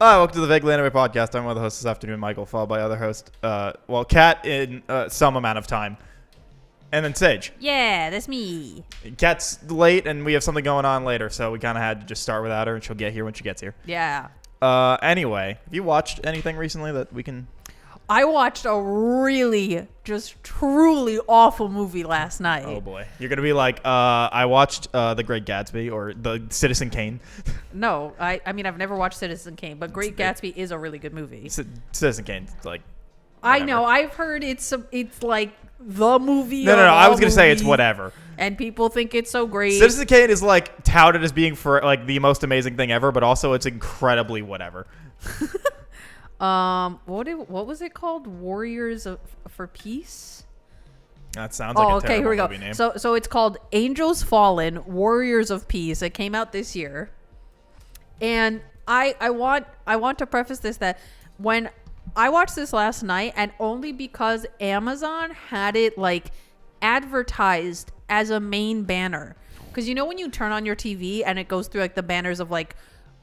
Hi, welcome to the Vaguely Anime Podcast. I'm one of the hosts this afternoon, Michael, followed by other host, Kat in some amount of time. And then Sage. Yeah, that's me. Kat's late, and we have something going on later, so we kind of had to just start without her, and she'll get here when she gets here. Yeah. Anyway, have you watched anything recently that we can... I watched a really, just truly awful movie last night. Oh, boy. You're going to be like, I watched The Great Gatsby, or The Citizen Kane. No, I mean, I've never watched Citizen Kane, but Great Gatsby is a really good movie. Citizen Kane's like... Whatever. I know. I've heard it's like the movie. No. I was going to say it's whatever. And people think it's so great. Citizen Kane is like touted as being for like the most amazing thing ever, but also it's incredibly whatever. What was it called? Warriors for Peace? That sounds like a terrible movie name. So it's called Angels Fallen, Warriors of Peace. It came out this year. And I want to preface this that when I watched this last night, and only because Amazon had it like advertised as a main banner. Because you know when you turn on your TV and it goes through like the banners of like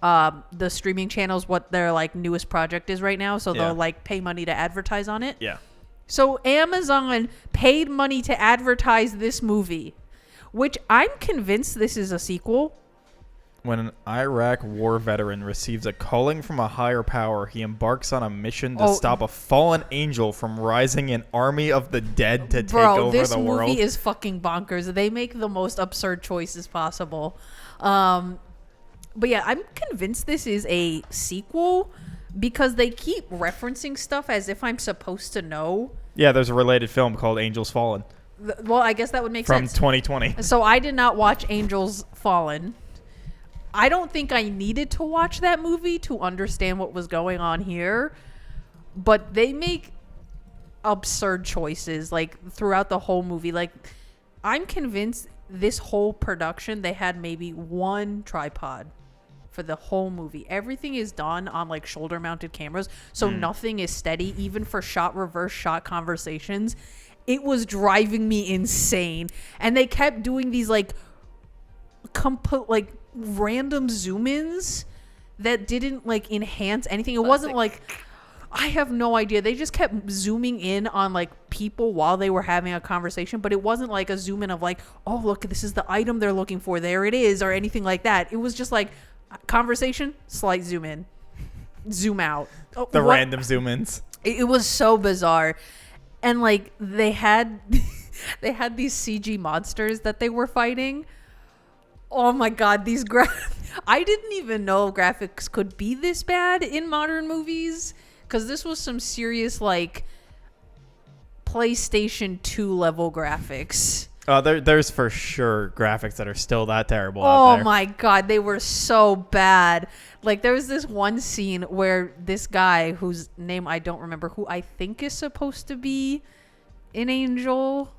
the streaming channels, what their like newest project is right now, so they'll like pay money to advertise on it. Yeah. So Amazon paid money to advertise this movie, which I'm convinced this is a sequel. When an Iraq war veteran receives a calling from a higher power, he embarks on a mission to stop a fallen angel from rising an army of the dead to take over the world. This movie is fucking bonkers. They make the most absurd choices possible. But yeah, I'm convinced this is a sequel because they keep referencing stuff as if I'm supposed to know. Yeah, there's a related film called Angels Fallen. Well, I guess that would make sense. From 2020. So I did not watch Angels Fallen. I don't think I needed to watch that movie to understand what was going on here, but they make absurd choices like throughout the whole movie. Like, I'm convinced this whole production, they had maybe one tripod for the whole movie. Everything is done on like shoulder mounted cameras, so nothing is steady, even for reverse shot conversations. It was driving me insane, and they kept doing these like random zoom-ins that didn't like enhance anything. It wasn't like, I have no idea. They just kept zooming in on like people while they were having a conversation, but it wasn't like a zoom in of like, oh look, this is the item they're looking for, there it is, or anything like that. It was just like conversation, slight zoom in, zoom out. Random zoom-ins. It was so bizarre. And like they had they had these CG monsters that they were fighting. Oh my god, these I didn't even know graphics could be this bad in modern movies, because this was some serious like PlayStation 2 level graphics. There's for sure graphics that are still that terrible out there. Oh my god, they were so bad. Like there was this one scene where this guy whose name I don't remember, who I think is supposed to be an angel,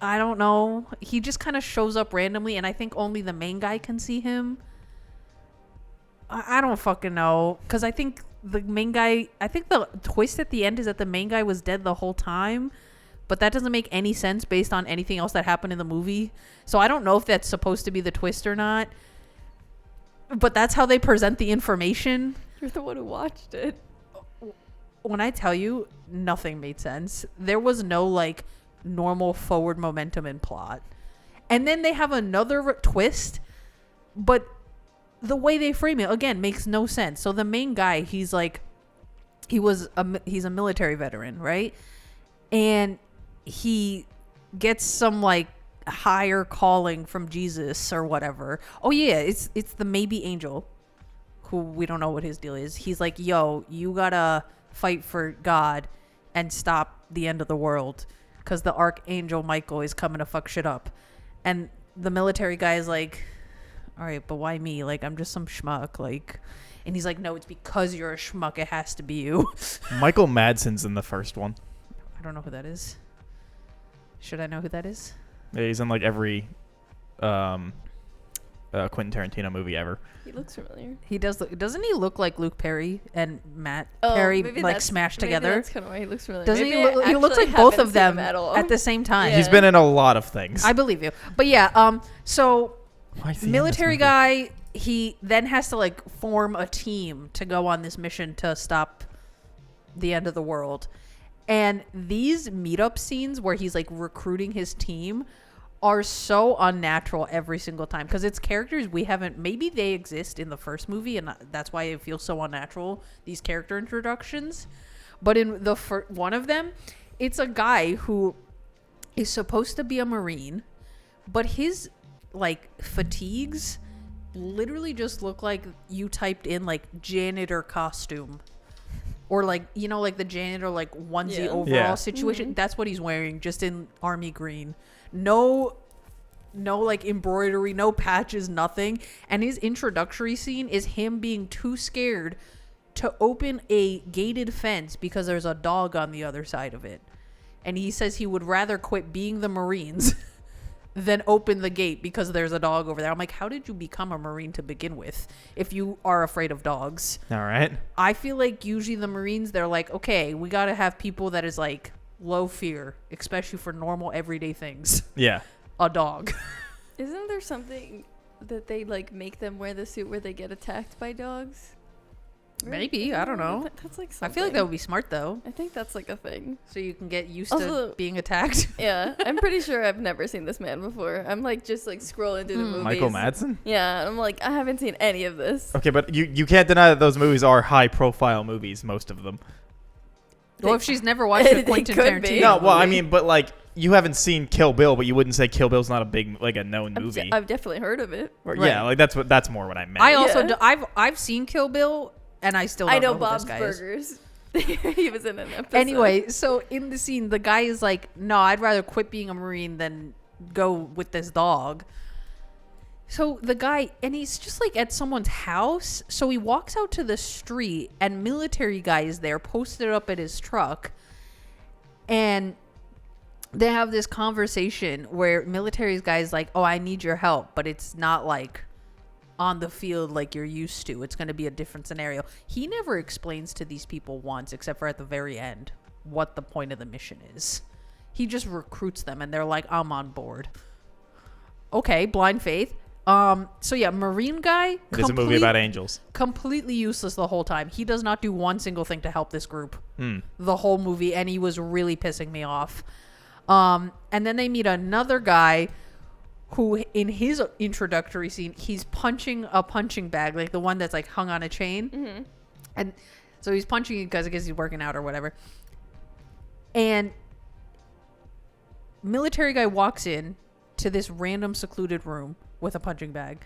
I don't know. He just kind of shows up randomly, and I think only the main guy can see him. I don't fucking know. Because I think the main guy... I think the twist at the end is that the main guy was dead the whole time. But that doesn't make any sense based on anything else that happened in the movie. So I don't know if that's supposed to be the twist or not. But that's how they present the information. You're the one who watched it. When I tell you, nothing made sense. There was no, like... normal forward momentum and plot, and then they have another twist, but the way they frame it again makes no sense. So the main guy, he's a military veteran, right? And he gets some like higher calling from Jesus or whatever. Oh yeah, it's the maybe angel, who we don't know what his deal is. He's like, yo, you gotta fight for God and stop the end of the world, because the Archangel Michael is coming to fuck shit up. And the military guy is like, all right, but why me? Like, I'm just some schmuck. Like, and he's like, no, it's because you're a schmuck. It has to be you. Michael Madsen's in the first one. I don't know who that is. Should I know who that is? Yeah, he's in like every Quentin Tarantino movie ever. He looks familiar. He does. Doesn't he look like Luke Perry and Matt Perry like smashed together? That's kind of why he looks familiar. Doesn't he look? He looks like both of them at the same time. Yeah. He's been in a lot of things. I believe you. But yeah, so military guy, he then has to like form a team to go on this mission to stop the end of the world. And these meetup scenes where he's like recruiting his team are so unnatural every single time, because it's characters we haven't, maybe they exist in the first movie and that's why it feels so unnatural, these character introductions. But in the one of them, it's a guy who is supposed to be a Marine, but his like fatigues literally just look like you typed in like janitor costume, or like, you know, like the janitor like onesie overall situation. That's what he's wearing, just in army green. No like embroidery, no patches, nothing. And his introductory scene is him being too scared to open a gated fence because there's a dog on the other side of it. And he says he would rather quit being the Marines than open the gate because there's a dog over there. I'm like, how did you become a Marine to begin with if you are afraid of dogs? All right. I feel like usually the Marines, they're like, okay, we got to have people that is like low fear, especially for normal everyday things. Yeah. A dog. Isn't there something that they like make them wear the suit where they get attacked by dogs? Maybe, I don't know. That's like I something. feel like that would be smart though, I think that's like a thing. so you can get used Also- to being attacked. Yeah, I'm pretty sure I've never seen this man before. I'm like just like scrolling through the movies. Michael Madsen? Yeah, and I'm like, I haven't seen any of this. Okay, but you can't deny that those movies are high-profile movies, most of them. Well, if she's never watched a They Quentin could be. Tarantino No, well, I movie. mean, but like, you haven't seen Kill Bill, but you wouldn't say Kill Bill's not a big, like, a known movie. I've definitely heard of it. Or- Right. Yeah, like that's more what I meant. I also Yeah. I've seen Kill Bill, and I still don't I know who Bob's this guy is. Burgers. He was in an episode. Anyway, so in the scene, the guy is like, no, I'd rather quit being a Marine than go with this dog. So the guy, and he's just like at someone's house. So he walks out to the street, and military guy is there, posted up at his truck. And they have this conversation where military guy's like, oh, I need your help. But it's not like on the field like you're used to. It's going to be a different scenario. He never explains to these people once, except for at the very end, what the point of the mission is. He just recruits them and they're like, I'm on board. Okay, blind faith. So yeah, Marine guy. It's a movie about angels. Completely useless the whole time. He does not do one single thing to help this group. Hmm. The whole movie, and he was really pissing me off. And then they meet another guy who, in his introductory scene, he's punching a punching bag, like the one that's like hung on a chain. Mm-hmm. And so he's punching it because I guess he's working out or whatever. And military guy walks in to this random secluded room with a punching bag.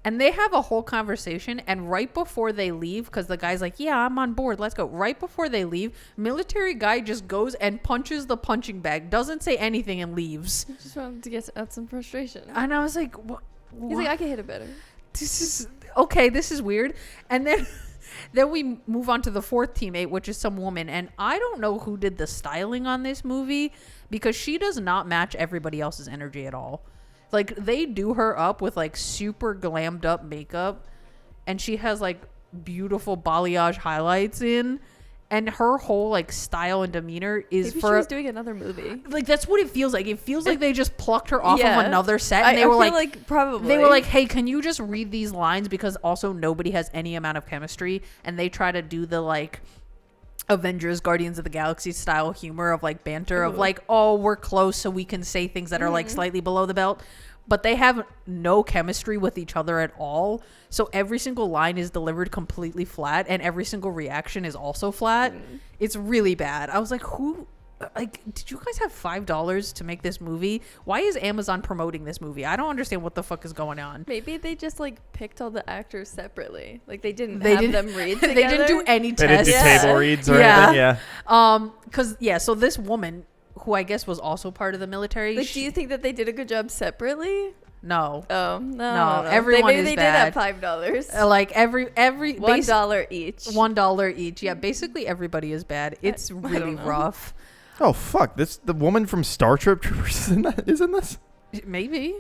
And they have a whole conversation, and right before they leave, because the guy's like, yeah, I'm on board, let's go. Right before they leave, military guy just goes and punches the punching bag, doesn't say anything, and leaves. I just wanted to get out some frustration. And I was like, what? He's like, I can hit it better. This is okay, this is weird. And then then we move on to the fourth teammate, which is some woman, and I don't know who did the styling on this movie, because she does not match everybody else's energy at all. Like, they do her up with like super glammed up makeup, and she has like beautiful balayage highlights in, and her whole like style and demeanor is Maybe for she was doing another movie. like, that's what it feels like. It feels like they just plucked her off Yeah. of another set, and I they were feel like probably they were like, hey, can you just read these lines? Because also nobody has any amount of chemistry. And they try to do the like Avengers, Guardians of the Galaxy style humor of like banter of like, oh, we're close so we can say things that are like slightly below the belt. But they have no chemistry with each other at all. So every single line is delivered completely flat, and every single reaction is also flat. It's really bad. I was like, who... Like, did you guys have $5 to make this movie? Why is Amazon promoting this movie? I don't understand what the fuck is going on. maybe they just like picked all the actors separately. Like they didn't They have didn't- them read They together. didn't do any They didn't tests. do Yeah. table reads or Yeah. anything. Yeah. Because, yeah, so this woman, who I guess was also part of the military. Like, do you think that they did a good job separately? No. Oh no, No, everyone maybe is they bad. did at $5. Like, every $1 each. $1 each. Yeah, basically everybody is bad. It's I really don't know. rough. Oh fuck! The woman from Star Trek Troopers is in this. Maybe.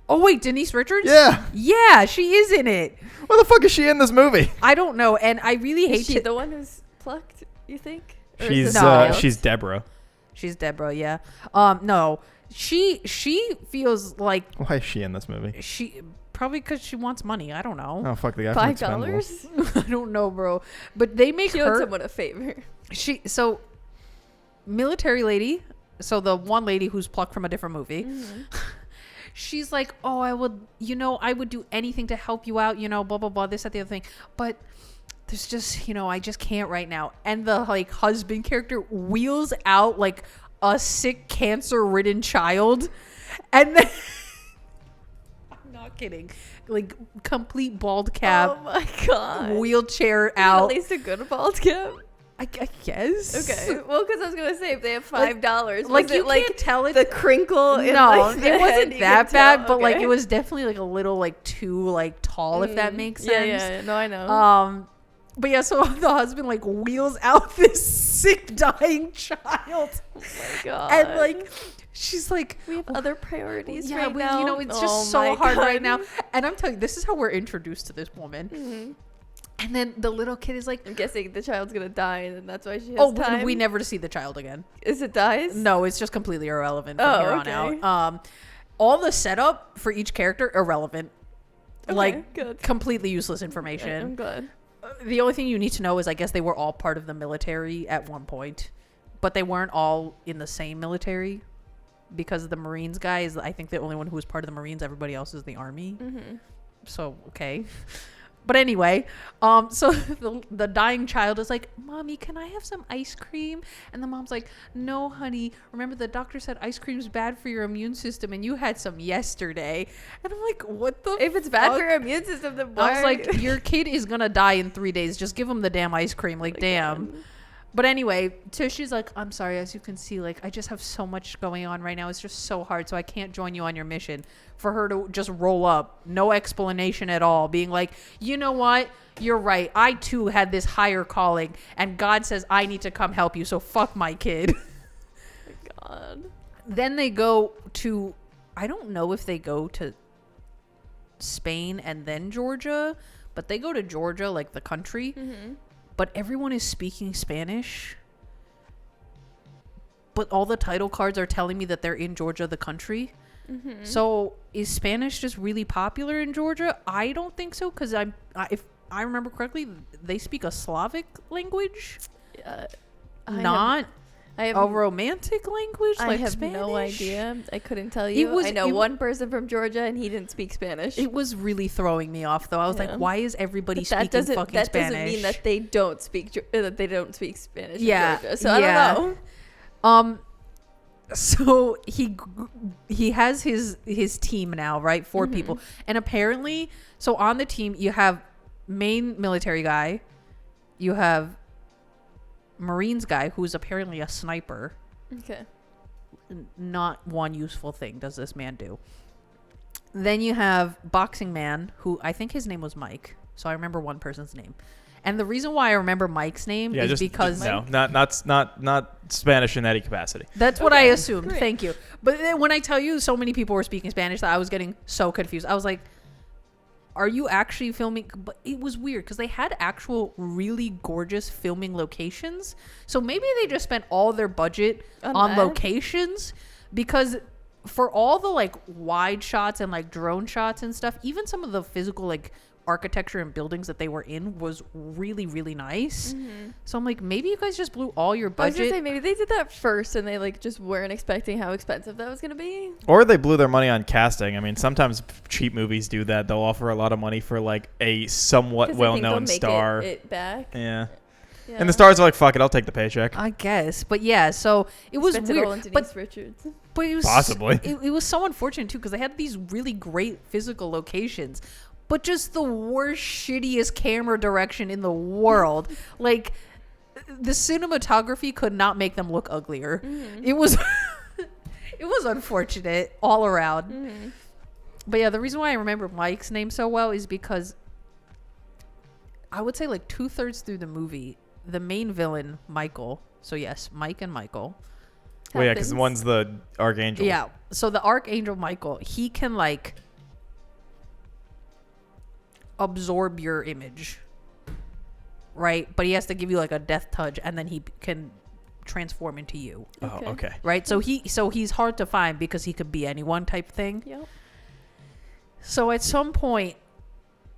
Oh, wait, Denise Richards? Yeah. Yeah, she is in it. Why the fuck is she in this movie? I don't know, and I really hate Is she to... the one who's plucked, you think? Or is She's it somebody else? she's Deborah. She's Deborah, yeah. No, she feels like Why is she in this movie? she Probably because she wants money. I don't know. Oh, fuck the guy from $5? Expendables. I don't know, bro. But they make She owed her someone a favor. so military lady. So the one lady who's plucked from a different movie. Mm-hmm. She's like, oh, I would do anything to help you out, blah, blah, blah, this, that, the other thing. But there's just, I just can't right now. And the like husband character wheels out like a sick cancer-ridden child. And then, I'm not kidding, like complete bald cap, Oh my god. wheelchair At out. least a good bald cap. I guess. Okay. Well, because I was gonna say if they have $5, Like was you it like can't tell it. the crinkle? In, No, like, the it head wasn't you that could bad, tell? but like Okay. it was definitely like a little like too like tall, if that makes sense. Yeah. No, I know. But yeah, so the husband like wheels out this sick dying child, Oh my god. and like she's like, we have other priorities yeah, right now. it's Oh just so my hard God. right now. And I'm telling you, this is how we're introduced to this woman. Mhm. And then the little kid is like, I'm guessing the child's gonna die, and that's why she has oh, time. we never see the child again. Is it dies? No, it's just completely irrelevant from Oh, here okay. on out. All the setup for each character irrelevant. Okay, Like good. completely useless I'm information. glad. The only thing you need to know is I guess they were all part of the military at one point, but they weren't all in the same military because the Marines guy is, I think, the only one who was part of the Marines. Everybody else is the Army. Mm-hmm. So, okay. But anyway, so the dying child is like, Mommy, can I have some ice cream? And the mom's like, no, honey. Remember the doctor said ice cream's bad for your immune system and you had some yesterday. And I'm like, what the If it's bad fuck? for your immune system, then I why? was like, your kid is going to die in 3 days. Just give him the damn ice cream. Like, damn. God. But anyway, so she's like, I'm sorry, as you can see, like, I just have so much going on right now. It's just so hard, so I can't join you on your mission. For her to just roll up, no explanation at all, being like, you know what? You're right. I, too, had this higher calling, and God says I need to come help you, so fuck my kid. God. Then they go to, I don't know if they go to Spain and then Georgia, but they go to Georgia, like the country. Mm-hmm. But everyone is speaking Spanish. But all the title cards are telling me that they're in Georgia, the country. Mm-hmm. So is Spanish just really popular in Georgia? I don't think so, because if I remember correctly, they speak a Slavic language, not I have a romantic language I like have Spanish. no idea. I couldn't tell you. I know one person from Georgia, and he didn't speak Spanish. It was really throwing me off, though. I was Yeah. like, why is everybody But speaking fucking that Spanish? doesn't mean that they don't speak Spanish. Yeah, In Georgia. So yeah. I don't know. So he has his team now, right? 4 people. And apparently, so on the team you have main military guy, you have Marines guy who's apparently a sniper. Okay. Not one useful thing does this man do. Then you have boxing man, who I think his name was Mike. So I remember one person's name. And the reason why I remember Mike's name is because no, not Spanish in any capacity. that's what I assumed. great. Thank you. But then when I tell you so many people were speaking Spanish that I was getting so confused. I was like, are you actually filming? But it was weird because they had actual really gorgeous filming locations. So maybe they just spent all their budget on that? locations, because for all the like wide shots and like drone shots and stuff, even some of the physical like architecture and buildings that they were in was really, really nice. So I'm like, maybe you guys just blew all your I was gonna budget. say maybe they did that first, and they like just weren't expecting how expensive that was gonna be. Or they blew their money on casting. I mean, sometimes cheap movies do that. They'll offer a lot of money for like a somewhat 'Cause they think they'll well-known make star. it back. Yeah. Yeah. And the stars are like, fuck it, I'll take the paycheck. I guess. But yeah, so it was Spent it all on weird. Denise Richards. But it was Possibly. It was so unfortunate too, because they had these really great physical locations, but just the worst, shittiest camera direction in the world. Like the cinematography could not make them look uglier. It was it was unfortunate all around. But yeah, the reason why I remember Mike's name so well is because I would say like 2/3 through the movie, the main villain, Michael. So yes, Mike and Michael. Well, yeah, because Happens. one's the Archangel. Yeah. So the Archangel Michael, he can like absorb your image, right? But he has to give you like a death touch, and then he can transform into you, Oh, okay. right? So he's hard to find because he could be anyone type thing. Yep. So at some point,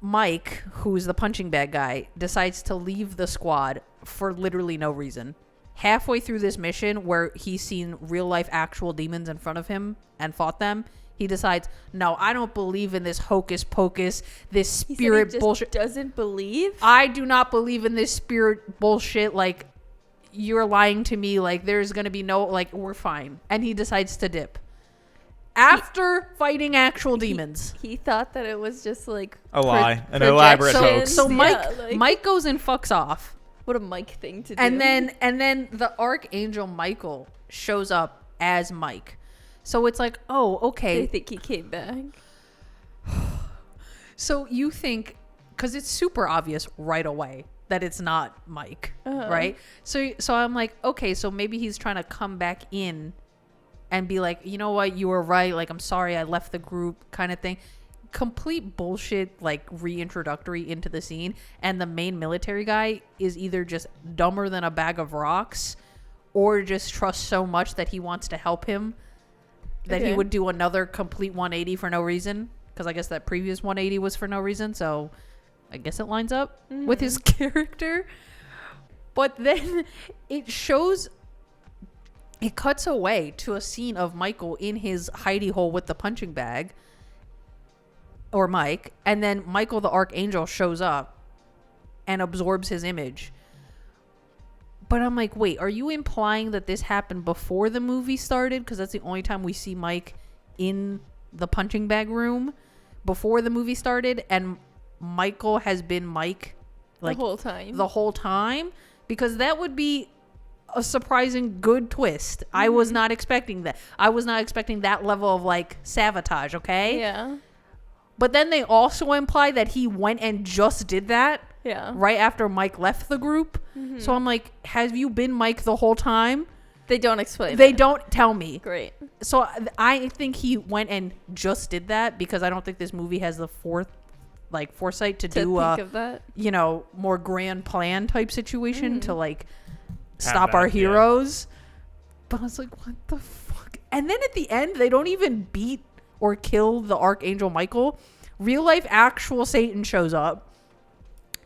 Mike, who's the punching bag guy, decides to leave the squad for literally no reason. Halfway through this mission, where he's seen real life actual demons in front of him and fought them, he decides, no, I don't believe in this hocus pocus, this spirit bullshit. Doesn't believe? I do not believe in this spirit bullshit. Like, you're lying to me. Like, there's going to be no, like, we're fine. And he decides to dip. After fighting actual demons. He thought that it was just like A lie. An elaborate projection. hoax. So Mike Yeah, like- Mike goes and fucks off. What a Mike thing to do. And then the Archangel Michael shows up as Mike. So it's like, oh, they okay. think he came back. So you think, because it's super obvious right away that it's not Mike, right? So I'm like, okay, so maybe he's trying to come back in and be like, you know what, you were right. Like, I'm sorry I left the group kind of thing. Complete bullshit, like, reintroductory into the scene. And the main military guy is either just dumber than a bag of rocks or just trusts so much that he wants to help him that he would do another complete 180 for no reason. Because I guess that previous 180 was for no reason. So I guess it lines up with his character. But then it cuts away to a scene of Michael in his hidey hole with the punching bag. Or Mike. And then Michael the Archangel shows up and absorbs his image. But I'm like, wait, are you implying that this happened before the movie started? Because that's the only time we see Mike in the punching bag room before the movie started. And Michael has been Mike like the whole time. Because that would be a surprising good twist. I was not expecting that. I was not expecting that level of like sabotage, okay? Yeah. But then they also imply that he went and just did that. Yeah. Right after Mike left the group. So I'm like, have you been Mike the whole time? They don't explain They that. don't tell me. Great. So I think he went and just did that because I don't think this movie has the foresight to do think of that. you know, more grand plan type situation to like stop that, our yeah. heroes. But I was like, what the fuck? And then at the end, they don't even beat or kill the Archangel Michael. Real life actual Satan shows up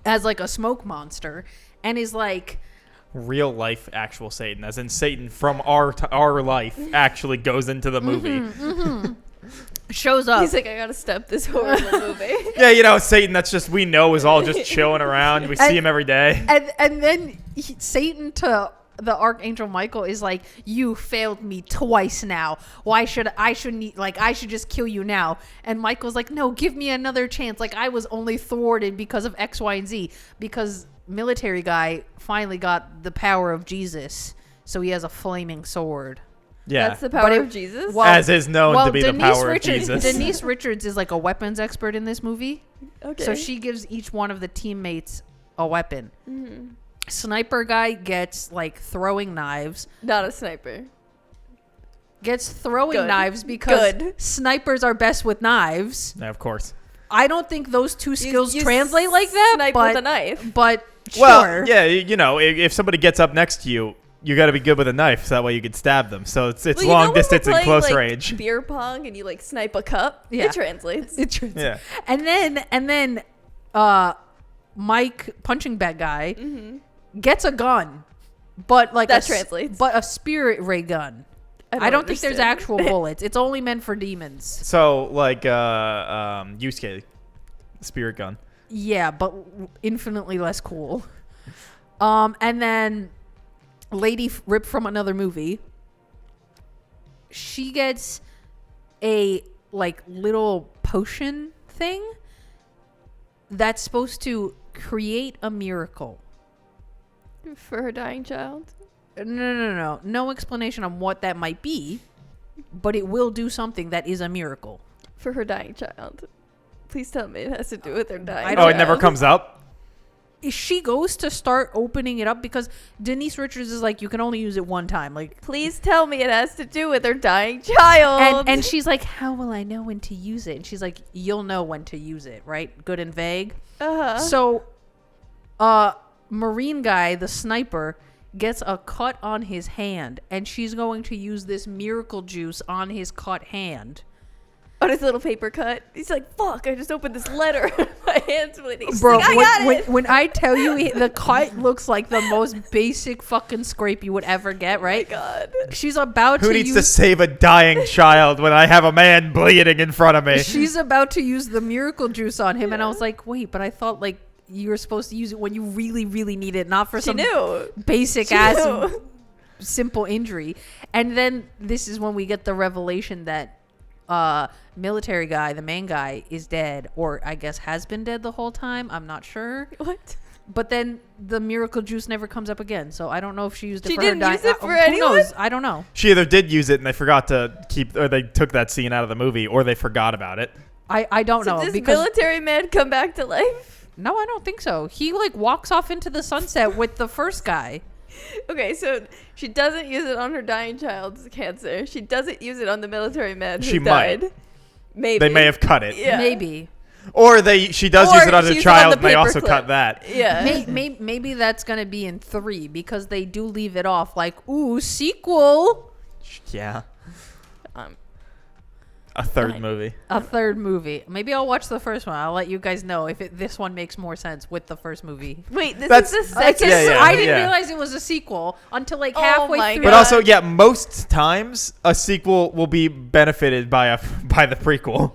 as like a smoke monster and is like, Real life actual Satan, as in Satan from our life, actually goes into the movie. shows up. He's like, I gotta stop this horrible movie. Yeah, you know, Satan, that's just, we know, is all just chilling around. We see him every day. And then Satan to the Archangel Michael is like, you failed me twice now. I should just kill you now. And Michael's like, no, give me another chance. Like, I was only thwarted because of X, Y, and Z. Because military guy finally got the power of Jesus. So he has a flaming sword. Yeah. That's the power of Jesus. Well, as is known to be the power Richards, of Jesus. Denise Richards is like a weapons expert in this movie. Okay. So she gives each one of the teammates a weapon. Sniper guy gets like throwing knives. Not a sniper. Gets throwing Good. knives because Good. snipers are best with knives. Yeah, of course. I don't think those two skills You translate like that. Snipe but, with a knife. But Well, sure. yeah, you know, if somebody gets up next to you, you got to be good with a knife, so that way you can stab them. So it's Well, you know long when we're distance and playing, close like, range. Beer pong and you like snipe a cup. Yeah. It translates. It translates. Yeah. And then Mike punching bag guy gets a gun. But like That translates. But a spirit ray gun. I don't think there's understand. actual bullets. It's only meant for demons. So like Yusuke, spirit gun. Yeah, but infinitely less cool. And then Lady Rip from another movie. She gets a like little potion thing that's supposed to create a miracle. For her dying child. No explanation on what that might be, but it will do something that is a miracle. For her dying child. Please tell me it has to do with her dying I Oh, don't- it never comes up? She goes to start opening it up because Denise Richards is like, you can only use it one time. Like, Please tell me it has to do with her dying child. and she's like, how will I know when to use it? And she's like, you'll know when to use it, right? Good and vague. Uh-huh. So, Marine guy, the sniper, gets a cut on his hand, and she's going to use this miracle juice on his cut hand. on his little paper cut. He's like, fuck, I just opened this letter. My hand's bleeding. She's Bro, like, I got it. when I tell you the cut looks like the most basic fucking scrape you would ever get, right? Oh my God. She's about Who to needs use, to save a dying child when I have a man bleeding in front of me? she's about to use the miracle juice on him, and I was like, wait, but I thought like you were supposed to use it when you really, really need it, not for She some knew. basic She ass knew. simple injury. And then this is when we get the revelation that military guy, the main guy, is dead, or I guess has been dead the whole time. I'm not sure. What? But then the miracle juice never comes up again, so I don't know if she used it She for didn't her use it for who anyone? knows? I don't know. She either did use it and they forgot to keep, or they took that scene out of the movie, or they forgot about it. I don't So know does because military man come back to life? no, I don't think so. He like walks off into the sunset with the first guy. Okay, so she doesn't use it on her dying child's cancer. She doesn't use it on the military man who She might. died. Maybe. They may have cut it. Yeah. Maybe. Or she does Or use it on she the used it on child the and they also paperclip. cut that. Yeah. Maybe that's gonna be in 3 because they do leave it off like, ooh, sequel. Yeah. Um, A third Fine. movie. A third movie. Maybe I'll watch the first one. I'll let you guys know if this one makes more sense with the first movie. wait, this That's- is the Like, second. Yeah, I didn't yeah. realize it was a sequel until like Oh halfway my through. But God. also, yeah, most times a sequel will be benefited by the prequel.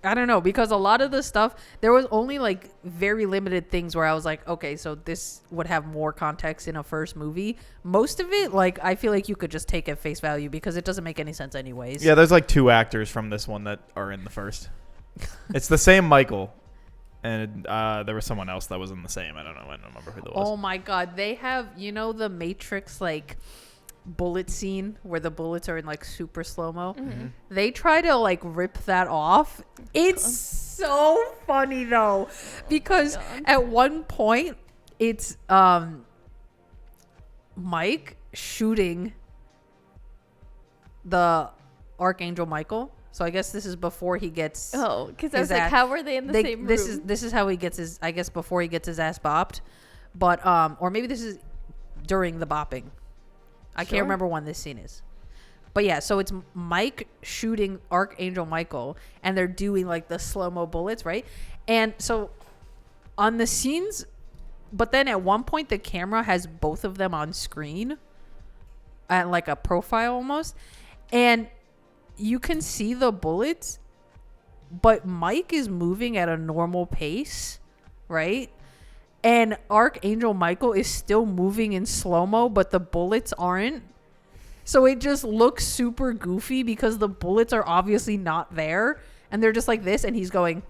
I don't know, because a lot of the stuff, there was only like very limited things where I was like, okay, so this would have more context in a first movie. Most of it, like, I feel like you could just take at face value because it doesn't make any sense anyways. Yeah, there's like 2 actors from this one that are in the first. It's the same Michael, and there was someone else that was in the same. I don't remember who that was. Oh my God. They have, you know, the Matrix, like, bullet scene where the bullets are in like super slow-mo. Mm-hmm. They try to like rip that off. It's so funny though, because at one point it's Mike shooting the Archangel Michael. So I guess this is before he gets Oh, because I his was like, ass- how were they in the same room? this is how he gets his, I guess, before he gets his ass bopped. But or maybe this is during the bopping. I Sure. can't remember when this scene is. But yeah, so it's Mike shooting Archangel Michael, and they're doing like the slow-mo bullets, right? And so on the scenes, but then at one point the camera has both of them on screen at like a profile almost, and you can see the bullets, but Mike is moving at a normal pace, right? And Archangel Michael is still moving in slow-mo, but the bullets aren't. So it just looks super goofy because the bullets are obviously not there. And they're just like this, and he's going.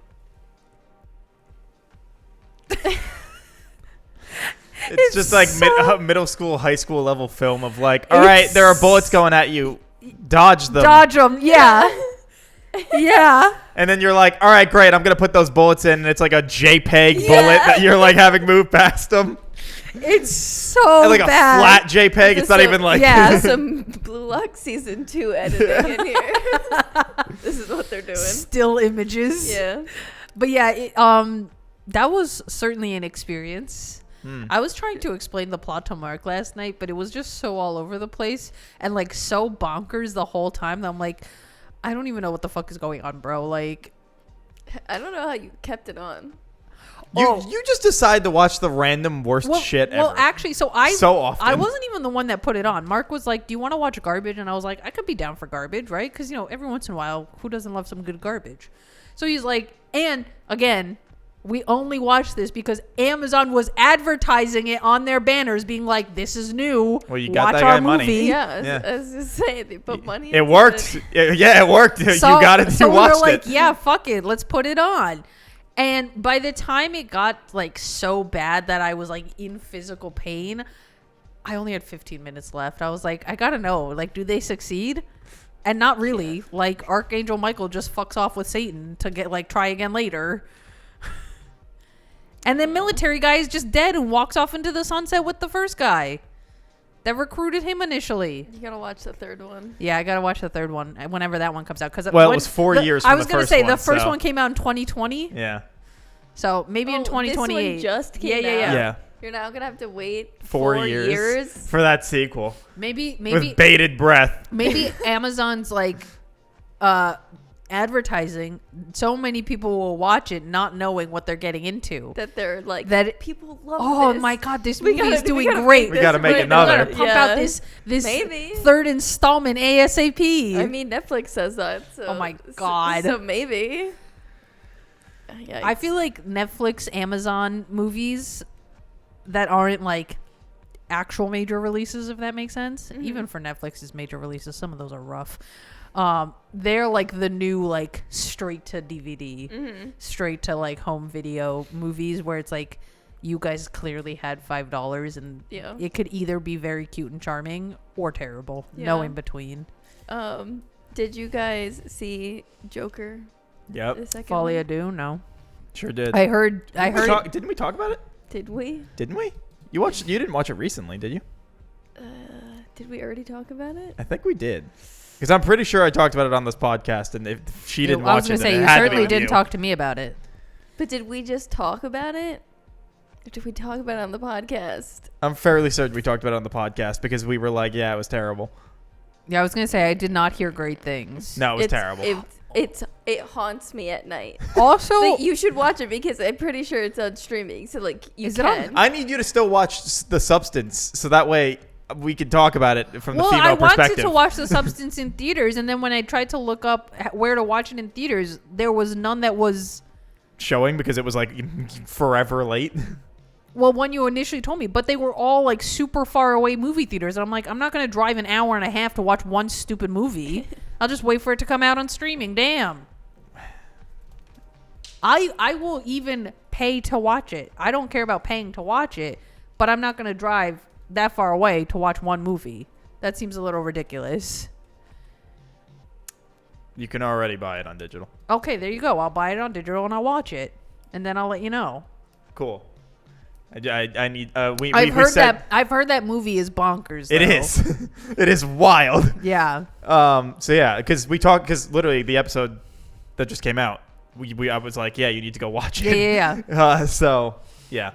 It's just like so- middle school, high school level film of like, all right, there are bullets going at you. Dodge them. Dodge them. Yeah. Yeah. And then you're like, all right, great. I'm going to put those bullets in. And it's like a JPEG bullet that you're like having move past them. It's so And like bad. a flat JPEG. It's not even like. Yeah. some Blue Lock season 2 editing in here. This is what they're doing. Still images. Yeah. But yeah, that was certainly an experience. I was trying to explain the plot to Mark last night, but it was just so all over the place and like so bonkers the whole time that I'm like, I don't even know what the fuck is going on, bro. Like, I don't know how you kept it on. You just decide to watch the random worst shit ever. Well, actually, so I often. wasn't even the one that put it on. Mark was like, "Do you want to watch garbage?" And I was like, "I could be down for garbage, right? Because you know, every once in a while, who doesn't love some good garbage?" So he's like, and again, we only watched this because Amazon was advertising it on their banners, being like, "This is new. Well, you got watch that our guy money." movie." Yeah, I was just saying, they put money It into worked. Yeah, it worked. You got it. So You we were watched like, it. yeah, fuck it, let's put it on. And by the time it got like so bad that I was like in physical pain, I only had 15 minutes left. I was like, I gotta know, like, do they succeed? And not really. Like, Archangel Michael just fucks off with Satan to get like try again later. And then military guy is just dead and walks off into the sunset with the first guy that recruited him initially. You gotta watch the third one. Yeah, I gotta watch the third one whenever that one comes out. Because Well, it was 4 years from I was the gonna first say one, the first so- one came out in 2020, Yeah. so maybe in Oh, this 2028. one just came yeah, yeah, out. yeah, Yeah. You're now gonna have to wait 4 years for that sequel Maybe with bated breath. maybe Amazon's like advertising, so many people will watch it not knowing what they're getting into. That they're like, That people love oh this. my god, this We movie is gotta- doing we gotta great. We gotta make another. Pump out this Maybe. third installment ASAP. I mean, Netflix says that. So, Oh my God. So maybe. I feel like Netflix, Amazon movies that aren't like actual major releases, if that makes sense. Mm-hmm. Even for Netflix's major releases, some of those are rough. They're like the new like straight to DVD, Mm-hmm. straight to like home video movies where it's like you guys clearly had $5 and Yeah. it could either be very cute and charming or terrible. Yeah. No in between. Did you guys see Joker? Yep. The second Folie one? à Deux? No. Sure did. I heard. Didn't we talk about it? Did we? Didn't we? You didn't watch it recently, did you? Did we already talk about it? I think we did. Because I'm pretty sure I talked about it on this podcast, and if she didn't I was watch gonna it, say then it you had to be certainly with didn't you. talk to me about it. But did we just talk about it? Or did we talk about it on the podcast? I'm fairly certain we talked about it on the podcast because we were like, yeah, it was terrible. Yeah, I was gonna say I did not hear great things. No, it was terrible. It haunts me at night. Also, Like, you should watch it because I'm pretty sure it's on streaming. So like you Is it on- can. I need you to still watch The Substance, so that way we can talk about it from the well, female I wanted perspective. to watch The Substance in theaters, and then when I tried to look up where to watch it in theaters, there was none that was. Showing because it was like forever late. Well, one you initially told me, but they were all like super far away movie theaters. And I'm like, I'm not going to drive an hour and a half to watch one stupid movie. I'll just wait for it to come out on streaming. Damn. I will even pay to watch it. I don't care about paying to watch it, but I'm not going to drive that far away to watch one movie. That seems a little ridiculous. You can already buy it on digital. Okay, there you go. I'll buy it on digital and I'll watch it. And then I'll let you know. Cool. I need. We said I've heard that movie is bonkers. it though. is. It is wild. Yeah. So yeah, because literally the episode that just came out, I was like, yeah, you need to go watch it. Yeah. So yeah.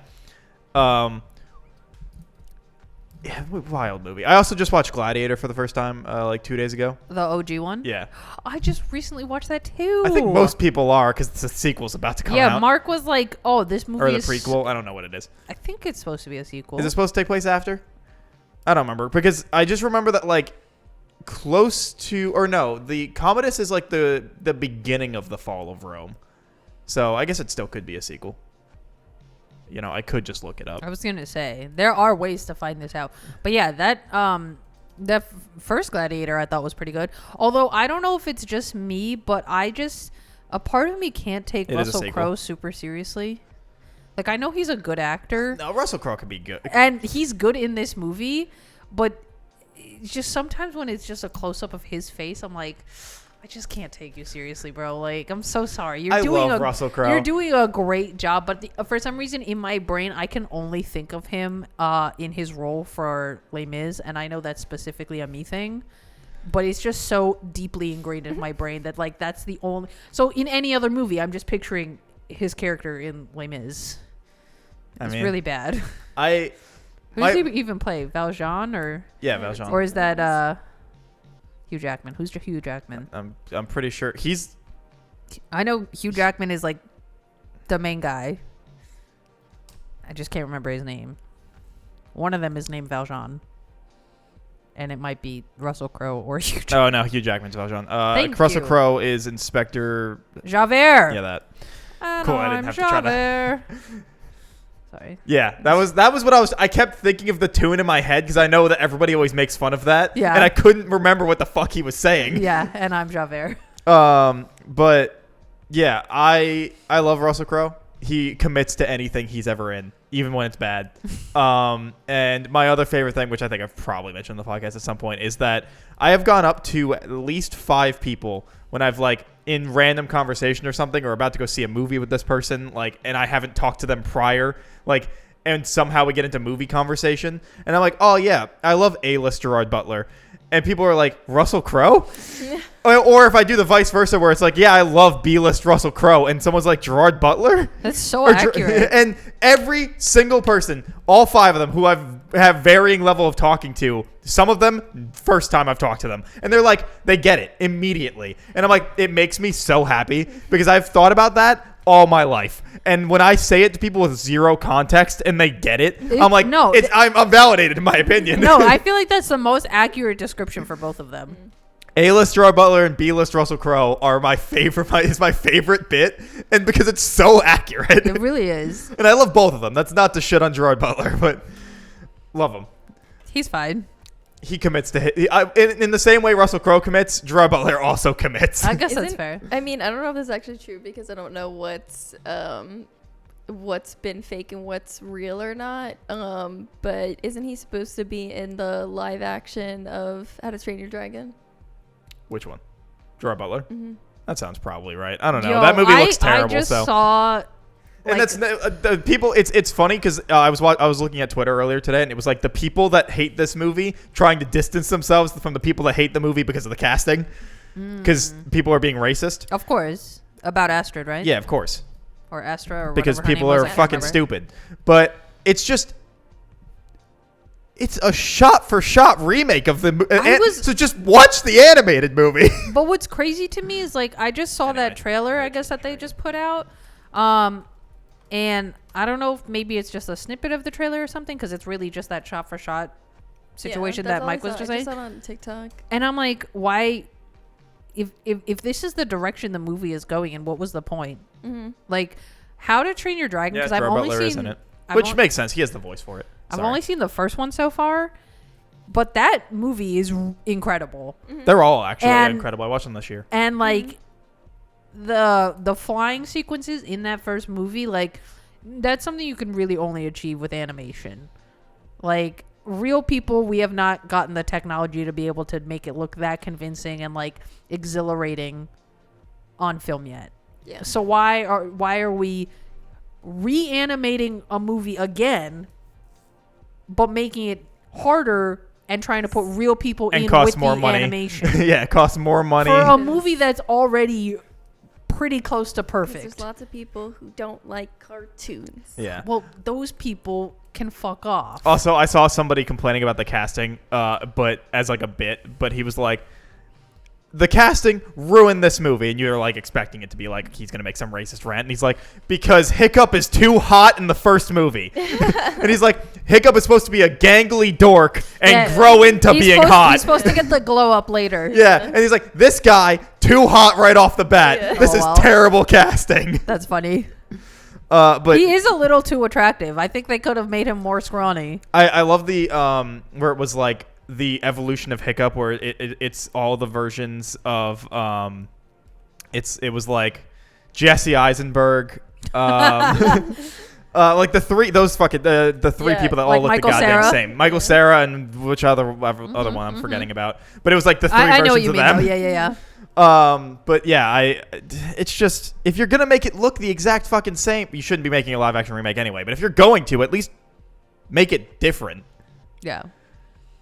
Yeah, wild movie. I also just watched Gladiator for the first time like 2 days ago. The OG one? Yeah. I just recently watched that too. I think most people are because the sequel's about to come out. Yeah, Mark was like, "Oh, this movie or the is prequel. I don't know what it is. I think it's supposed to be a sequel. Is it supposed to take place after? I don't remember because I just remember that like close to or no, the Commodus is like the beginning of the fall of Rome. So I guess it still could be a sequel. You know, I could just look it up. I was gonna say there are ways to find this out, but yeah, that first Gladiator I thought was pretty good. Although I don't know if it's just me, but a part of me can't take It is a Russell sequel. Crowe super seriously. Like I know he's a good actor, No, Russell Crowe could be good. and he's good in this movie, but it's just sometimes when it's just a close up of his face, I'm like, I just can't take you seriously, bro. Like, I'm so sorry. I love Russell Crowe. You're doing a great job, but for some reason in my brain, I can only think of him in his role for Les Mis, and I know that's specifically a me thing, but it's just so deeply ingrained in my brain that like that's the only. So in any other movie, I'm just picturing his character in Les Mis. It's really bad. Who does he even play? Valjean or Valjean. or is that Hugh Jackman? Who's Hugh Jackman? I'm pretty sure he's. I know Hugh Jackman is like the main guy. I just can't remember his name. One of them is named Valjean. And it might be Russell Crowe or Hugh Jackman. Oh no, Hugh Jackman's Valjean. Thank Russell you. Crowe is Inspector Javert. Yeah, that. And Cool, I didn't I'm have to try to- Javert. Sorry. Yeah, that was what I kept thinking of the tune in my head because I know that everybody always makes fun of that. Yeah. And I couldn't remember what the fuck he was saying. Yeah, and I'm Javert. But yeah, I love Russell Crowe. He commits to anything he's ever in, even when it's bad. And my other favorite thing, which I think I've probably mentioned on the podcast at some point, is that I have gone up to at least 5 people when I've like in random conversation or something, or about to go see a movie with this person, like, and I haven't talked to them prior, like, and somehow we get into movie conversation, and I'm like, oh yeah, I love A-list Gerard Butler. And people are like, Russell Crowe? Or if I do the vice versa where it's like, yeah, I love B-list Russell Crowe. And someone's like, Gerard Butler? That's so accurate. And every single person, all 5 of them who I've have varying level of talking to. Some of them, first time I've talked to them. And they're like, they get it immediately. And I'm like, it makes me so happy because I've thought about that all my life. And when I say it to people with zero context and they get it, I'm like, no, I'm validated in my opinion. No, I feel like that's the most accurate description for both of them. A-list Gerard Butler and B-list Russell Crowe are my favorite. Is my favorite bit, and because it's so accurate. It really is. And I love both of them. That's not to shit on Gerard Butler, but love him. He's fine. He commits to in the same way Russell Crowe commits. Gerard Butler also commits. I guess that's fair. I mean, I don't know if that's actually true because I don't know what's been fake and what's real or not. But isn't he supposed to be in the live action of How to Train Your Dragon? Which one? Gerard Butler? Mm-hmm. That sounds probably right. I don't know. Yo, That movie looks terrible. I just so. saw. And that's the people. It's funny because I was looking at Twitter earlier today, and it was like the people that hate this movie trying to distance themselves from the people that hate the movie because of the casting, because people are being racist. Of course, about Astrid, right? Yeah, of course. Or Astra, or because whatever her people name was, are I can't fucking remember. stupid. But it's just. It's a shot-for-shot remake of the so just watch the animated movie. But what's crazy to me is like I just saw that trailer, I guess, that they just put out, and I don't know if maybe it's just a snippet of the trailer or something because it's really just that shot-for-shot situation that Mike was just saying. I just saw it on TikTok. And I'm like, why? If this is the direction the movie is going, and what was the point? Mm-hmm. Like, How to Train Your Dragon? Because Gerard I've only Butler is seen in it, which makes sense. He has the voice for it. I've only seen the first one so far, but that movie is incredible. Mm-hmm. They're all actually incredible. I watched them this year. And like the flying sequences in that first movie, like that's something you can really only achieve with animation. Like real people, we have not gotten the technology to be able to make it look that convincing and like exhilarating on film yet. Yeah. So why are we reanimating a movie again, but making it harder and trying to put real people And in costs with more the money. animation Yeah, it costs more money. for a movie that's already pretty close to 'Cause perfect? there's lots of people who don't like cartoons. Yeah. Well, those people can fuck off. Also, I saw somebody complaining about the casting, but as like a bit, but he was like, the casting ruined this movie, and you're like expecting it to be like he's gonna make some racist rant, and he's like, because Hiccup is too hot in the first movie, and he's like, Hiccup is supposed to be a gangly dork and grow into being hot. He's supposed to get the glow up later. Yeah, and he's like, this guy too hot right off the bat. Yeah. This is terrible casting. That's funny. But He is a little too attractive. I think they could have made him more scrawny. I love the where it was like the evolution of Hiccup, where it's all the versions of it was like Jesse Eisenberg, like the three people that all Like look Michael the goddamn Cera? same. Michael Cera and which other one I'm forgetting about, but it was like the three I know versions what you of mean. them. Though. Yeah. But yeah, it's just if you're gonna make it look the exact fucking same, you shouldn't be making a live action remake anyway. But if you're going to, at least make it different. Yeah.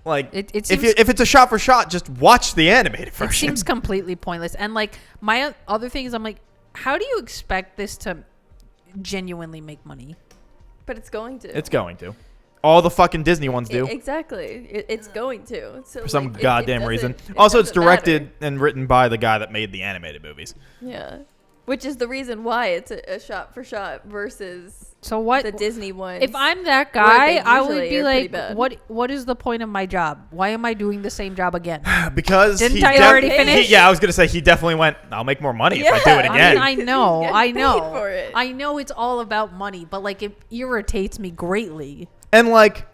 Like It seems, if it's a shot for shot, just watch the animated it version. seems completely pointless. And like my other thing is, I'm like, how do you expect this to genuinely make money? But it's going to. It's going to. All the fucking Disney ones do. Exactly. It's going to. So For some like, goddamn it reason. doesn't- Also, it's doesn't directed matter. and written by the guy that made the animated movies. Yeah. Which is the reason why it's a shot for shot versus So what? the Disney ones. If I'm that where guy, they I would usually be are pretty like, bad. what is the point of my job? Why am I doing the same job again? Because Didn't he I already finish? Yeah, I was gonna say he definitely went. I'll make more money if I do it Yeah. again. I know, Getting I paid know. for it. I know it's all about money, but like it irritates me greatly. And like,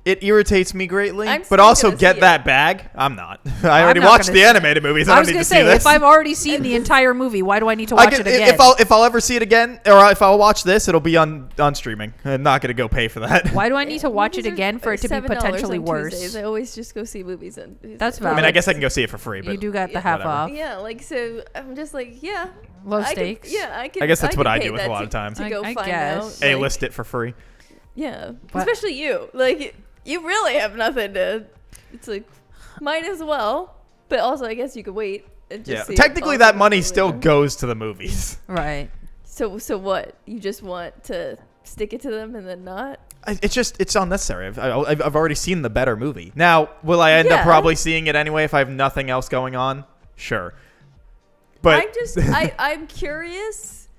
it irritates me greatly. I'm But still also gonna get see that bag. I'm not. I already not watched gonna the see it. animated movies. I I don't was need gonna to see say, this. if I've already seen the entire movie, why do I need to watch it again? If I'll ever see it again, or if I'll watch this, it'll be on streaming. I'm not gonna go pay for that. Why do I need to watch it Movies are again for it to be $7 potentially on worse? Tuesdays. I always just go see movies and That's I mean, valid. I guess I can go see it for free, but You do got the Yeah, half whatever. off. Yeah, like so I'm just like, yeah. Low I could- stakes. I can. I guess that's what could I pay do with a that lot of times. To go I find guess. out. A like- list it for free. Yeah. But- Especially you. Like you really have nothing to it's like might as well. But also I guess you could wait and just Yeah, see technically all that the money movies still later. goes to the movies. Right. So what? You just want to stick it to them and then not? It's unnecessary. I've already seen the better movie. Now, will I end up probably seeing it anyway if I have nothing else going on? Sure. But I'm curious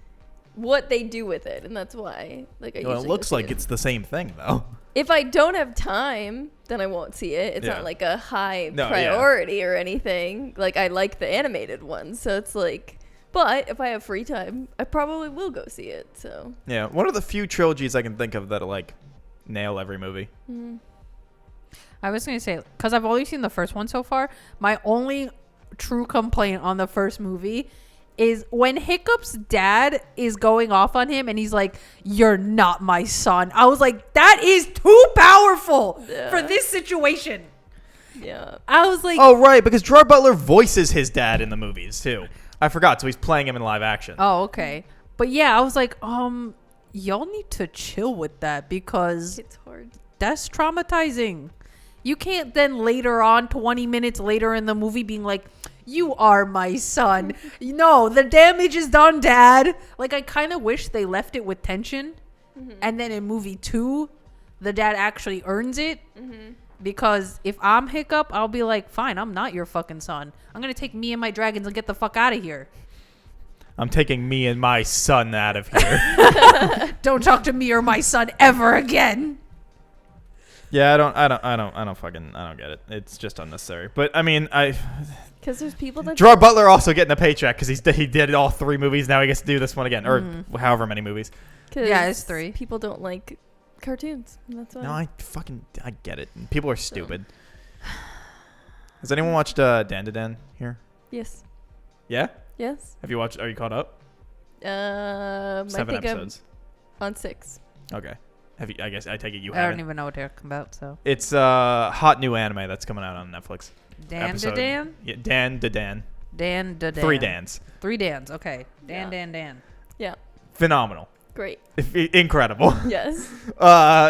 what they do with it, and that's why. Like, it looks like it's the same thing, though. If I don't have time, then I won't see it. It's not like a high priority or anything. Like, I like the animated ones, so it's like. But if I have free time, I probably will go see it. So yeah, one of the few trilogies I can think of that like nail every movie. Mm-hmm. I was gonna say, because I've only seen the first one so far. My only true complaint on the first movie is when Hiccup's dad is going off on him and he's like, "You're not my son." I was like, that is too powerful for this situation. Yeah. I was like, oh right, because Gerard Butler voices his dad in the movies too. I forgot, so he's playing him in live action. Oh, okay. But yeah, I was like, y'all need to chill with that because it's hard. That's traumatizing. You can't then later on, 20 minutes later in the movie, being like, "You are my son." No, the damage is done, Dad. Like, I kind of wish they left it with tension. Mm-hmm. And then in movie 2, the dad actually earns it. Mm-hmm. Because if I'm Hiccup, I'll be like, fine, I'm not your fucking son. I'm going to take me and my dragons and get the fuck out of here. I'm taking me and my son out of here. Don't talk to me or my son ever again. Yeah, I don't get it. It's just unnecessary. But I mean, because there's people that Gerard Butler also getting a paycheck because he did all 3 movies. Now he gets to do this one again, or however many movies. Yeah, it's 3. People don't like cartoons. That's why. No, I get it. People are stupid. Has anyone watched Dan to Dan here? Yes. Yeah? Yes. Have you watched? Are you caught up? 7 episodes. I'm on 6. Okay. I guess I take it you haven't. I haven't. don't even know what they're talking about. So it's a hot new anime that's coming out on Netflix. Dan to Dan. Yeah, Dan to Dan. Dan to Dan. 3 Dans. 3 Dans. Okay. Dan. Yeah. Phenomenal. Great. Incredible. Yes.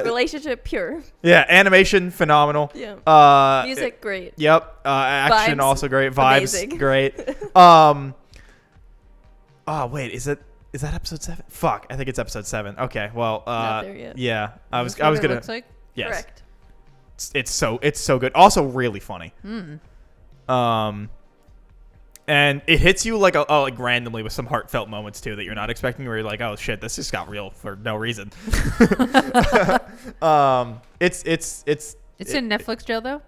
Relationship pure. Yeah, animation phenomenal. Yeah. Music great. Yep. Action Vibes, also great. Vibes amazing. great. Oh wait, is that episode 7? Fuck, I think it's episode 7. Okay, well, not there yet. yeah, I was what it gonna. Looks like? Yes. Correct. It's so good. Also really funny. And it hits you like like randomly with some heartfelt moments too that you're not expecting, where you're like, oh shit, this just got real for no reason. It's in Netflix jail though.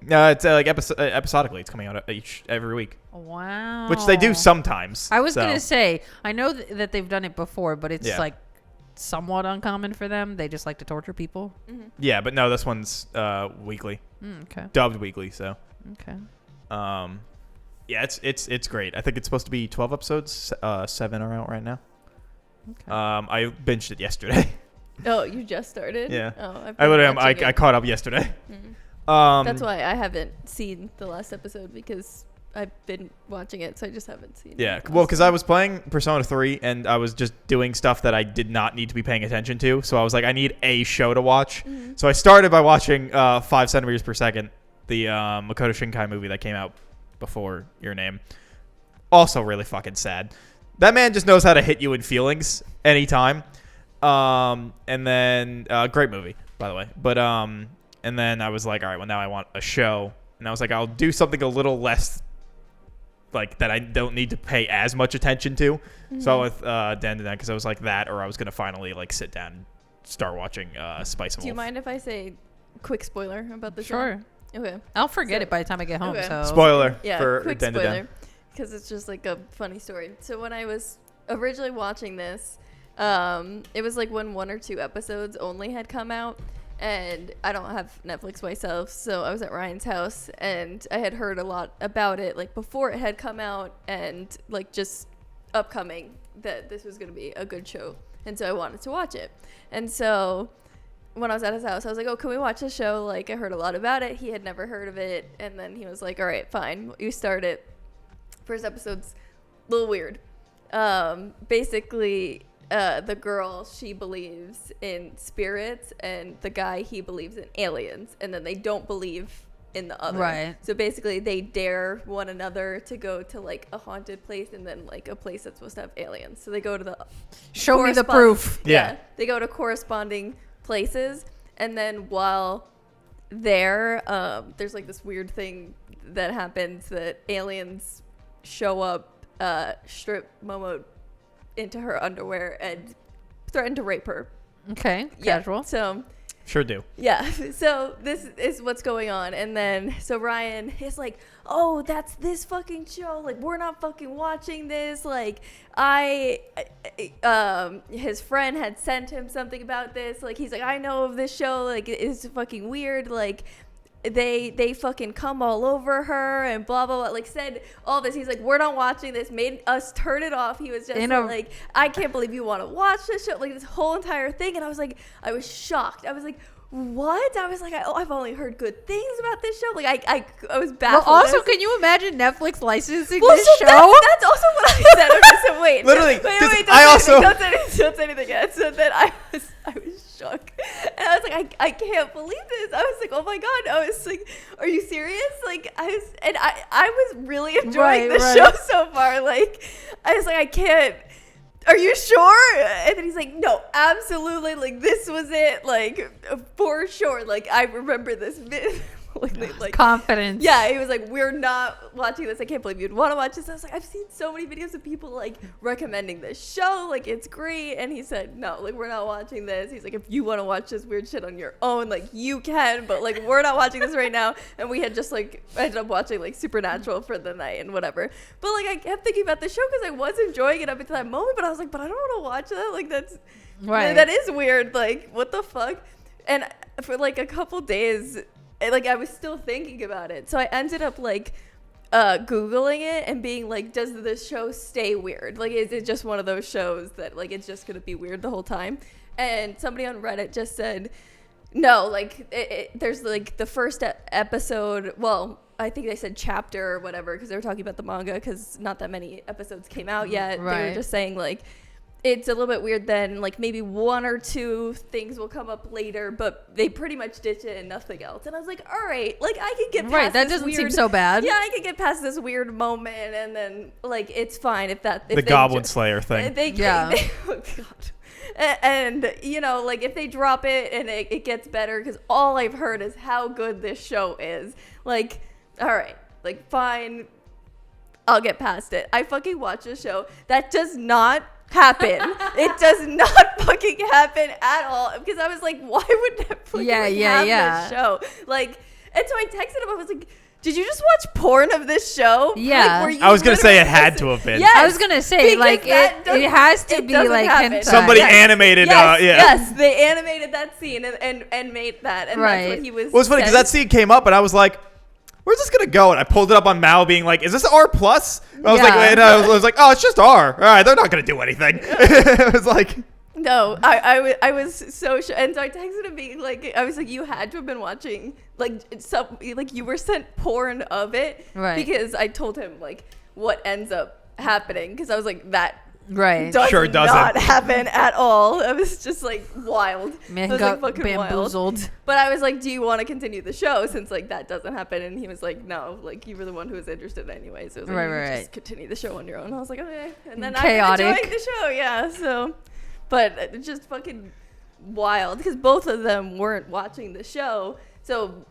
No, it's like episodically. It's coming out every week. Wow. Which they do sometimes. I was gonna say, I know that they've done it before, but it's Yeah. like somewhat uncommon for them. They just like to torture people. Mm-hmm. Yeah, but no, this one's weekly, Okay. dubbed weekly. So, Okay. yeah, it's great. I think it's supposed to be 12 episodes. 7 are out right now. Okay. I binged it yesterday. Oh, you just started? Yeah. Oh, I caught up yesterday. That's why I haven't seen the last episode, because I've been watching it, so I just haven't seen it. Yeah, well, because I was playing Persona 3 and I was just doing stuff that I did not need to be paying attention to. So I was like, I need a show to watch. Mm-hmm. So I started by watching 5 centimeters per second, the Makoto Shinkai movie that came out before Your Name. Also really fucking sad. That man just knows how to hit you in feelings anytime. And then great movie, by the way. But and then I was like, all right, well now I want a show. And I was like, I'll do something a little less like that I don't need to pay as much attention to. Mm-hmm. So with Dan to Dan, because I was like that, or I was gonna finally like sit down and start watching Spice and Wolf. Do you mind if I say quick spoiler about the show? Sure. Okay. I'll forget it by the time I get home. Okay. So Spoiler Yeah, for quick Dan to Dan. spoiler, because it's just like a funny story. So when I was originally watching this, it was like when 1 or 2 episodes only had come out. And I don't have Netflix myself, so I was at Ryan's house, and I had heard a lot about it, like, before it had come out, and, like, just upcoming, that this was going to be a good show. And so I wanted to watch it. And so when I was at his house, I was like, oh, can we watch the show? Like, I heard a lot about it. He had never heard of it. And then he was like, all right, fine. You start it. First episode's a little weird. Basically, the girl, she believes in spirits, and the guy, he believes in aliens, and then they don't believe in the other. Right. So basically they dare one another to go to like a haunted place, and then like a place that's supposed to have aliens. So they go to the show me the proof. Yeah. They go to corresponding places, and then while there, there's like this weird thing that happens that aliens show up, strip Momo into her underwear and threaten to rape her. Okay, Yeah, casual. so Sure do. yeah, so this is what's going on, and then so Ryan is like, oh, that's this fucking show, like we're not fucking watching this, like his friend had sent him something about this, like he's like, I know of this show, like it's fucking weird, like they fucking come all over her and blah blah blah, like said all this. He's like, we're not watching this, made us turn it off. He was just like, I can't believe you want to watch this show, like this whole entire thing. And I was like, I was shocked. I was like, what? I was like, I've only heard good things about this show. Like I was baffled. Well, also, can you imagine Netflix licensing well, this so show? that's also what I said. Okay, so wait, Literally, wait, don't say anything yet. So then I was shook, and I was like, I can't believe this. I was like, oh my god. I was like, are you serious? Like I was really enjoying the show so far. Like I was like, I can't. Are you sure? And then he's like, no, absolutely. Like this was it. Like for sure. Like I remember this. Like confidence. Yeah, he was like, we're not watching this. I can't believe you'd want to watch this. I was like, I've seen so many videos of people like recommending this show, like it's great. And he said, no, like we're not watching this. He's like, if you want to watch this weird shit on your own, like you can, but like we're not watching this right now. And we had just like ended up watching like Supernatural for the night and whatever. But like I kept thinking about the show because I was enjoying it up until that moment. But I was like, but I don't want to watch that. Like that's right. That is weird. Like what the fuck? And for like a couple days, like I was still thinking about it, so I ended up like Googling it and being like, does this show stay weird? Like, is it just one of those shows that like it's just gonna be weird the whole time? And somebody on Reddit just said, no, like there's like the first episode. Well, I think they said chapter or whatever because they were talking about the manga because not that many episodes came out yet. Right. They were just saying like, it's a little bit weird then, like maybe one or two things will come up later, but they pretty much ditch it and nothing else. And I was like, all right, like I could get past right. That this doesn't weird, seem so bad. Yeah, I could get past this weird moment, and then like it's fine if that. If The Goblin Slayer thing. Oh god. And you know, like if they drop it and it gets better, because all I've heard is how good this show is. Like, all right, like fine, I'll get past it. I fucking watch a show that does not happen. It does not fucking happen at all, because I was like, why would Netflix have this show? Like, and so I texted him. I was like, did you just watch porn of this show? Yeah. Like, I was gonna say it had to have been. Yes, I was gonna say like it has to be like hentai. Somebody animated. Yes, they animated that scene and made that, and that's what he was. Well, it's funny because that scene came up and I was like, where's this gonna go? And I pulled it up on Mal, being like, "Is this R plus?" I was like, and I was like, "Oh, it's just R. All right, they're not gonna do anything." It was like, no, I was so sure, and so I texted him being like, I was like, you had to have been watching like you were sent porn of it, right? Because I told him like what ends up happening, because I was like, that sure doesn't not happen at all. It was just like wild. Man got like, bamboozled. Wild. But I was like, do you want to continue the show since like that doesn't happen? And he was like, no, like you were the one who was interested anyway. So it was like, right. Just continue the show on your own. I was like, okay. And then chaotic. I enjoyed the show, yeah. So, but it's just fucking wild because both of them weren't watching the show. So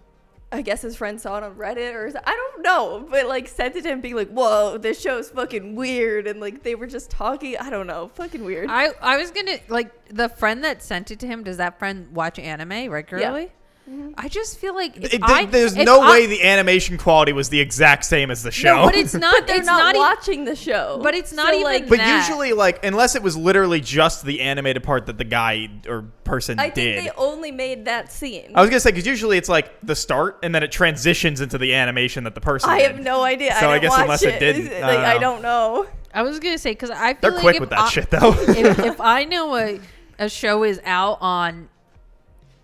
I guess his friend saw it on Reddit or I don't know, but like sent it to him being like, whoa, this show's fucking weird. And like they were just talking. I don't know. Fucking weird. I was going to like the friend that sent it to him. Does that friend watch anime regularly? Yeah. Mm-hmm. I just feel like there's no way the animation quality was the exact same as the show. No, but it's not. They're not watching the show. But it's not even like, but usually, like, unless it was literally just the animated part that the guy or person did. I think they only made that scene. I was gonna say because usually it's like the start and then it transitions into the animation that the person. I did. have no idea. So I guess unless it didn't, like I don't know. I was gonna say because I feel they're like quick with that shit though. if I know a show is out on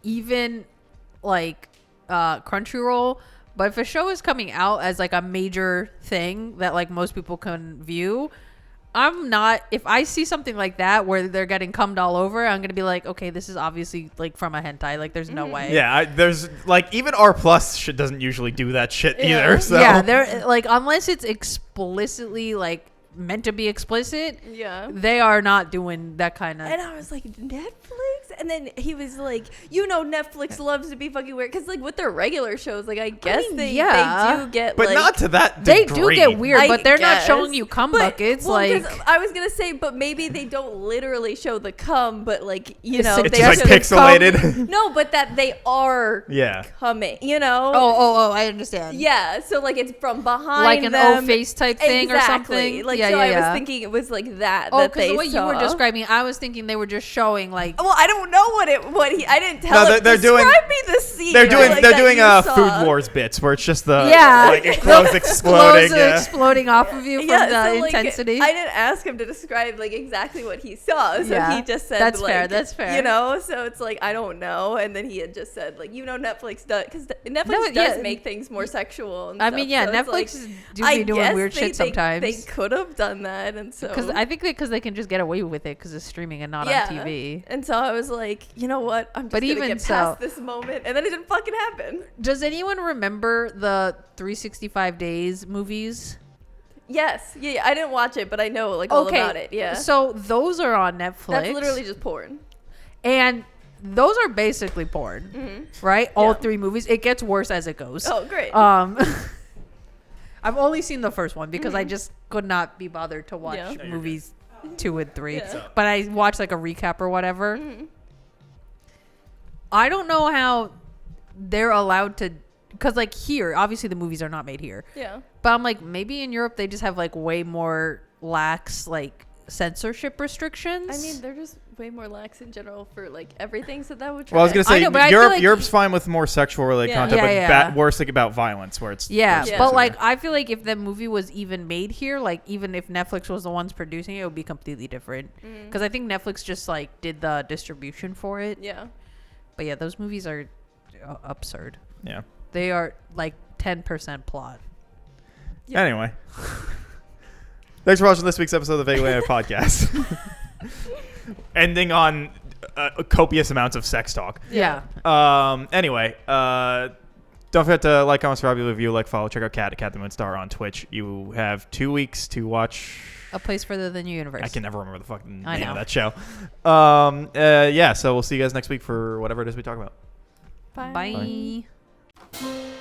even like Crunchyroll, but if a show is coming out as like a major thing that like most people can view, I'm not, if I see something like that where they're getting cummed all over, I'm gonna be like, okay, this is obviously like from a hentai, like there's no way. Yeah, there's like even R plus shit doesn't usually do that shit either. So yeah, they're like unless it's explicitly like meant to be explicit, yeah, they are not doing that kind of. And I was like, Netflix, And then he was like, Netflix loves to be fucking weird. Because, like, with their regular shows, like, I guess they do get, but like... not to that They degree. do get weird, I but they're not guess. showing you cum buckets. Well, 'cause like, I was going to say, but maybe they don't literally show the cum, but, like, It's they It's just like show pixelated. No, but that they are Yeah. coming, oh, I understand. Yeah, so, like, it's from behind Like an them. old face type thing or something. Like, yeah, so yeah, I yeah. was thinking it was like that. Oh, that because they the way you were saw. describing, I was thinking they were just showing like. Well, I don't know I didn't tell No, him. they're doing- Describe me the scene. They're doing like, that doing you saw. Food Wars bits where it's just the Yeah. like it clothes exploding. Clothes are exploding off of you from the so, like, intensity. I didn't ask him to describe like exactly what he saw, so Yeah. he just said That's like, fair, that's fair. So it's like I don't know, and then he had just said like Netflix does because Netflix yeah. does make things more sexual. And I stuff, mean, yeah, so it's Netflix like, do I be doing guess weird shit sometimes. They could have done that, and so Because I think because they can just get away with it because it's streaming and not on TV. And so I was like, you know what? I'm just But gonna even get so- past this moment, and then it didn't fucking happen. Does anyone remember the 365 Days movies? Yes, yeah, I didn't watch it, but I know like all about it. Yeah, So those are on Netflix. that's literally just porn. And those are basically porn, right? All three movies. It gets worse as it goes. Oh, great. I've only seen the first one because I just could not be bothered to watch Yeah. movies 2 and 3. Yeah. But I watched like a recap or whatever. I don't know how they're allowed to, because like here, obviously the movies are not made here. Yeah. But I'm like, maybe in Europe they just have like way more lax like censorship restrictions. I mean, they're just way more lax in general for like everything, so that would. Well, I was gonna say I know, but I feel like- Europe's fine with more sexual related Yeah. content, Yeah, but yeah. worse like about violence, where it's Yeah, Yeah. but like I feel like if the movie was even made here, like even if Netflix was the ones producing it, it would be completely different. Because I think Netflix just like did the distribution for it. Yeah. But yeah, those movies are absurd. yeah. They are like 10% plot. Yeah. Anyway, thanks for watching this week's episode of the Vaguely Animated Podcast. Ending on copious amounts of sex talk. Yeah. Anyway, don't forget to like, comment, subscribe, review, like, follow, check out Kat at Kat the Moonstar on Twitch. You have 2 weeks to watch. A Place Further Than Your Universe. I can never remember the fucking I name know. of that show. Yeah, so we'll see you guys next week for whatever it is we talk about. Bye. Bye. Bye.